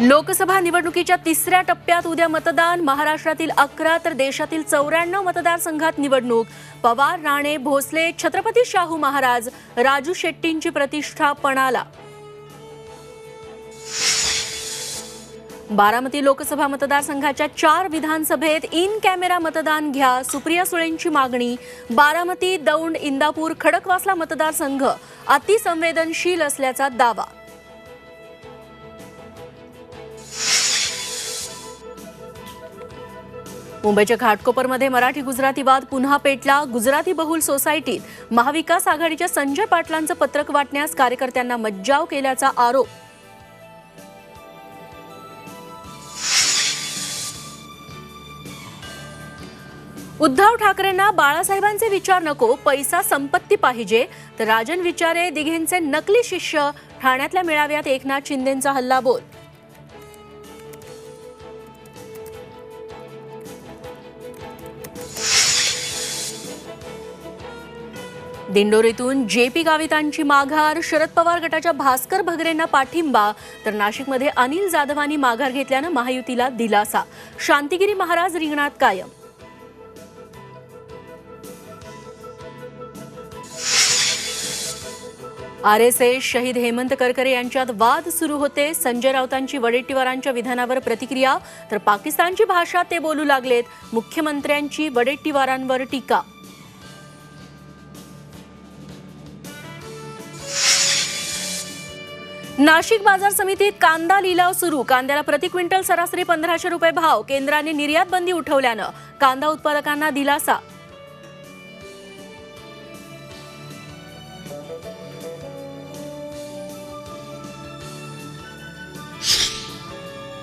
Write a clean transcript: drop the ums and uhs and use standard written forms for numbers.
लोकसभा निवडणुकीच्या तिसऱ्या टप्प्यात उद्या मतदान. महाराष्ट्रातील 11 तर देशातील 94 मतदारसंघात निवडणूक. पवार, राणे, भोसले, छत्रपती शाहू महाराज, राजू शेट्टींची प्रतिष्ठा पणाला. बारामती लोकसभा मतदारसंघाच्या 4 विधानसभेत इन कॅमेरा मतदान घ्या, सुप्रिया सुळेंची मागणी. बारामती, दौंड, इंदापूर, खडकवासला मतदारसंघ अतिसंवेदनशील असल्याचा दावा. मुंबईच्या घाटकोपरमध्ये मराठी गुजराती वाद पुन्हा पेटला. गुजराती बहुल सोसायटीत महाविकास आघाडीच्या संजय पाटलांचं पत्रक वाटण्यास कार्यकर्त्यांना मज्जाव केल्याचा आरोप. उद्धव ठाकरेंना बाळासाहेबांचे विचार नको, पैसा संपत्ती पाहिजे. तर राजन विचारे दिघेंचे नकली शिष्य. ठाण्यातल्या मेळाव्यात एकनाथ शिंदेंचा हल्लाबोल. दिंडोरीतून जेपी गावितांची माघार. शरद पवार गटाच्या भास्कर भगरेंना पाठिंबा. तर नाशिकमध्ये अनिल जाधवांनी माघार घेतल्यानं महायुतीला दिलासा. शांतिगिरी महाराज रिंगणात कायम. आरएसएस शहीद हेमंत करकरे यांच्यात वाद सुरू होते. संजय राऊतांची वडेट्टीवारांच्या विधानावर प्रतिक्रिया. तर पाकिस्तानची भाषा ते बोलू लागलेत. मुख्यमंत्र्यांची वडेट्टीवारांवर टीका. नाशिक बाजार समितीत कांदा लिलाव सुरू. कांद्याला प्रति क्विंटल सरासरी 1500 रुपये भाव. केंद्राने निर्यात बंदी उठवल्यानं कांदा उत्पादकांना दिलासा.